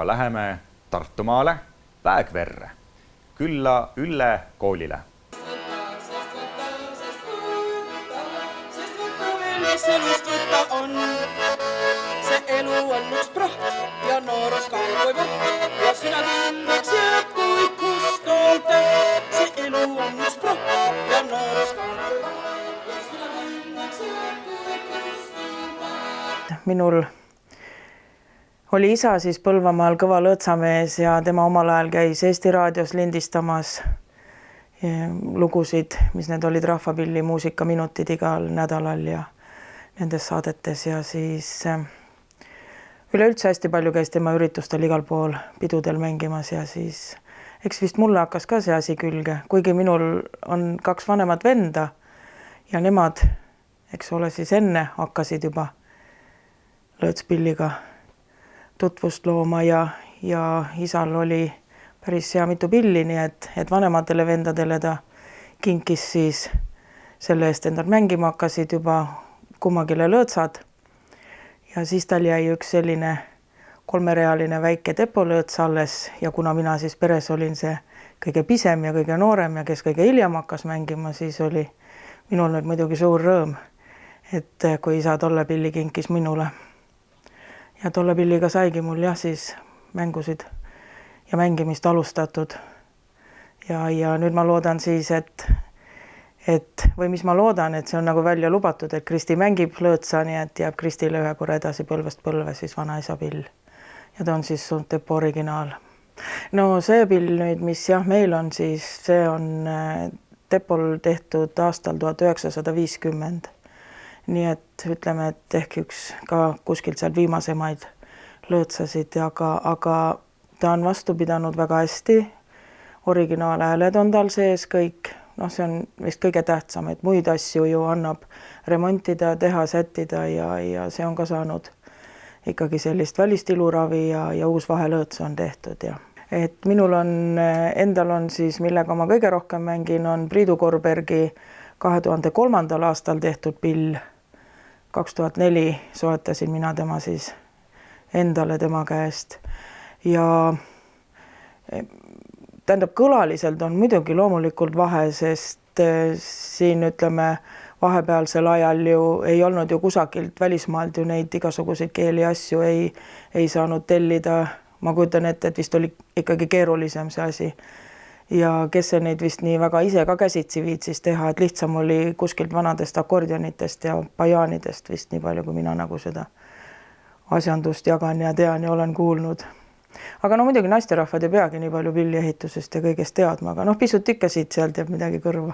aga läheme Tartumaale Väegverre, külla Ülle koolile. Elust võtta on. See elu on üks praht ja noorus kaugoi vaht ja sina kindlaks jääd kui kustolte. See elu on üks praht ja noorus kaugoi vaht ja sina kindlaks jääd kui kustolte. Minul oli isa siis Põlvamaal kõva lõõtsamees ja tema omal ajal käis Eesti raadios lindistamas lugusid, mis need olid rahvapilli muusikaminutid igal nädalal ja nendes saadetes ja siis üleüldse hästi palju käis tema üritustel igal pool pidudel mängimas ja siis eks vist mulle hakkas ka see asi külge, kuigi minul on 2 vanemat venda ja nemad, eks ole, siis enne hakkasid juba lõõtspilliga tutvust looma ja isal oli päris hea mitu pilli, nii et vanematele vendadele ta kinkis siis selle eest endal mängima hakkasid juba kummagile lõõtsad ja siis tal jäi üks selline 3-realine väike depolõõts alles ja kuna mina siis peres olin see kõige pisem ja kõige noorem ja kes kõige hiljem hakkas mängima, siis oli minul nüüd muidugi suur rõõm, et kui isa tolle pilli kinkis minule. Ja tolle pilliga saigi mul jah siis mängusid ja mängimist alustatud ja nüüd ma loodan siis, või mis ma loodan, et see on nagu välja lubatud, et Kristi mängib lõõtsa, nii et jääb Kristile ühe korra edasi põlvest põlve siis vanaisa pill. Ja ta on siis Depo originaal. No see pill nüüd, mis jah meil on, siis see on Depol tehtud aastal 1950. Nii et ütleme, et ehk üks ka kuskilt seal viimasemaid lõõtsasid, aga ta on vastu pidanud väga hästi. Originaalhääled on tal sees kõik. No see on vist kõige tähtsam, et muid asju ju annab remontida, teha, sättida ja see on ka saanud ikkagi sellist välistiluravi ja uus vahelõõts on tehtud. Ja. Et minul on, endal on siis, millega ma kõige rohkem mängin, on Priidu Korbergi 2003. aastal tehtud pill. 2004 soetasin mina tema siis endale tema käest ja tähendab, kõlaliselt on muidugi loomulikult vahe, sest siin ütleme vahepealsel ajal ju ei olnud ju kusagilt välismaalt ju neid igasuguseid keeli asju ei saanud tellida. Ma kujutan ette, et vist oli ikkagi keerulisem see asi. Ja kes see neid vist nii väga ise ka käsitsi viitsis teha, et lihtsam oli kuskilt vanadest akordionitest ja bajaanidest vist nii palju, kui mina nagu seda asjandust jagan ja tean ja olen kuulnud. Aga no muidugi naisterahvad ei peagi nii palju pilliehitusest ja kõigest teadma, aga noh, pisut ikka siit sealt jääb midagi kõrva.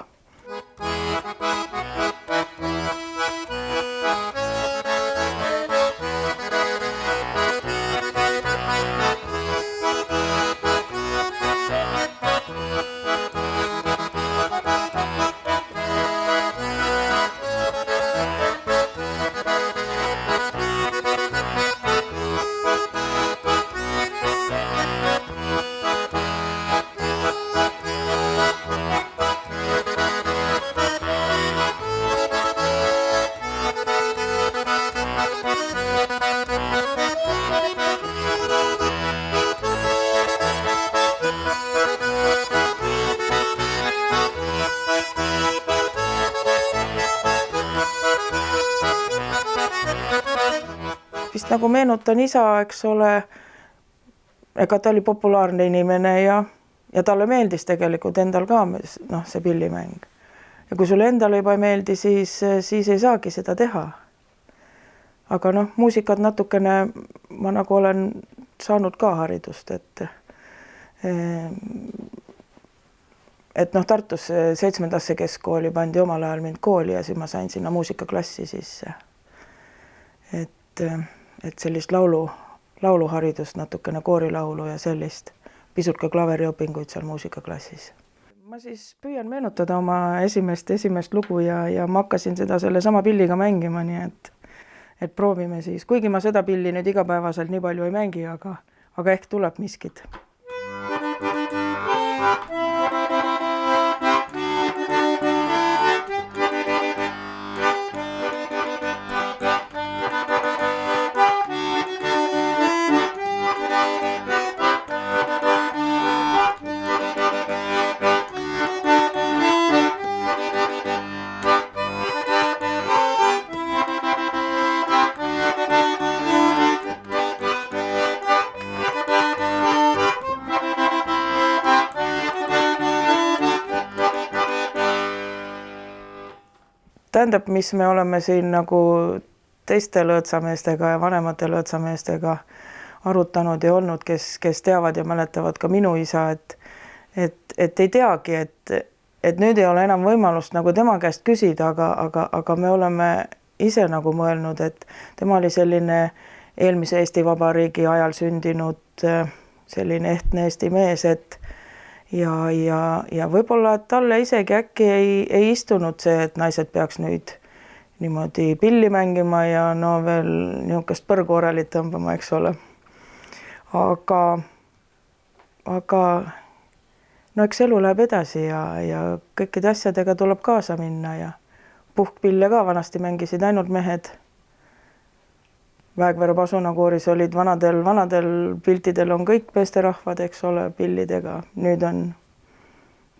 Vist nagu meenutan isa, eks ole, ega ta oli populaarne inimene ja talle meeldis tegelikult endal ka see pillimäng. Ja kui sulle endale juba ei meeldi, siis ei saagi seda teha. Aga noh, muusikat natukene ma nagu olen saanud ka haridust, et noh, Tartus 7. keskkooli pandi omal ajal mind kooli ja siis ma sain sinna muusikaklassi sisse. Et sellist lauluharidust, natukene koorilaulu ja sellist, pisut ka klaveriõpinguid seal muusikaklassis. Ma siis püüan meenutada oma esimest lugu ja ma hakkasin seda selle sama pilliga mängima, nii et proovime siis. Kuigi ma seda pilli nüüd igapäevaselt nii palju ei mängi, aga ehk tuleb miskit. tähendab, mis me oleme siin nagu teiste lõõtsameestega ja vanemate lõõtsameestega arutanud ja olnud, kes teavad ja mäletavad ka minu isa, et ei teagi, et nüüd ei ole enam võimalust nagu tema käest küsida, aga me oleme ise nagu mõelnud, et tema oli selline eelmise Eesti Vabariigi ajal sündinud selline ehtne Eesti mees, et ja võib-olla talle isegi äkki ei istunud see, et naised peaks nüüd niimoodi pilli mängima ja no veel niisugust põrguorelit tõmbama, eks ole. Aga no eks elu läheb edasi ja kõikide asjadega tuleb kaasa minna ja puhkpille ka vanasti mängisid ainult mehed. Väegvere pasunakooris olid vanadel piltidel on kõik meesterahvad, eks ole, pillidega. Nüüd on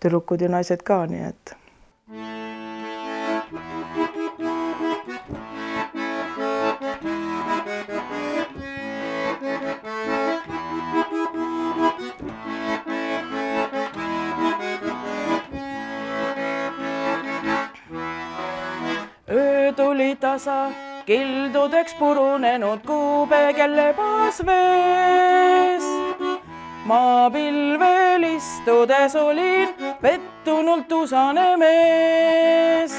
tüdrukud ja naised ka, nii et. Öö tuli tasa, kildudeks purunenud kuubekell lebas vees. Ma pilvel istudes olin pettunult usane mees.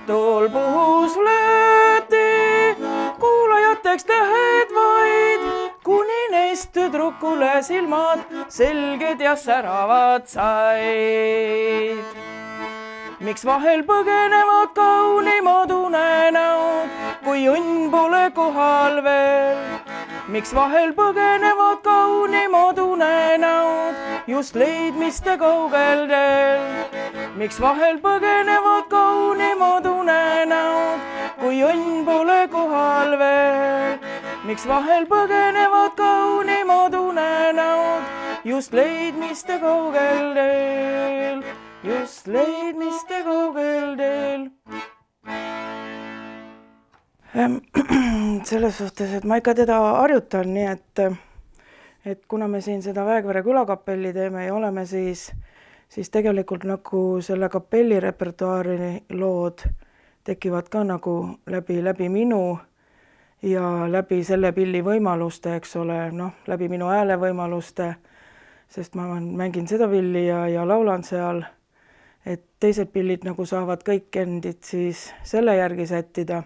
Tuul puhus lööti kuulajateks tähed vaid, kuni neist tüdrukule silmad selged ja säravad said. Miks vahel põgenevad kaunimad unenäod, kui õnn pole kohal veel? Miks vahel põgenevad kaunimad unenäod, just leidmiste kaugel teel? Miks vahel põgenevad kaunimad unenäod, kui õnn pole kohal veel? Miks vahel põgenevad kaunimad unenäod, just leidmiste kaugel teel? Just leidmiste kaugel teel. Selles suhtes, et ma ikka teda harjutan, nii et kuna me siin seda Väegvere külakapelli teeme ja oleme, siis tegelikult nagu selle kapelli repertuaari lood tekivad ka nagu läbi minu ja läbi selle pilli võimaluste, eks ole, läbi minu hääle võimaluste, sest ma mängin seda pilli ja laulan seal. Et teised pillid nagu saavad kõik endid siis selle järgi sättida,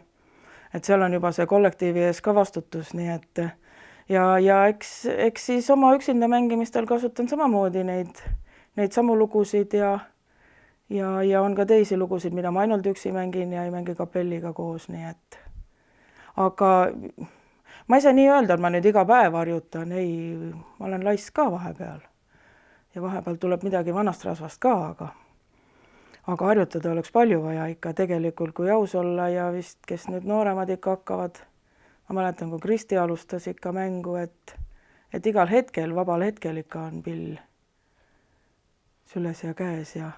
et seal on juba see kollektiivi ees ka vastutus, nii et ja eks siis oma üksinda mängimistel kasutan samamoodi neid samu lugusid ja on ka teisi lugusid, mida ma ainult üksi mängin ja ei mängi kapelliga koos, nii et aga ma ei saa nii öelda, et ma nüüd iga päev harjutan, ei, ma olen laisk ka vahepeal ja vahepeal tuleb midagi vanast rasvast ka, aga harjutada oleks palju vaja ikka tegelikult, kui aus olla ja vist, kes nüüd nooremad ikka hakkavad. Ma mäletan, kui Kristi alustas ikka mängu, et igal hetkel, vabal hetkel ikka on pill süles ja käes ja.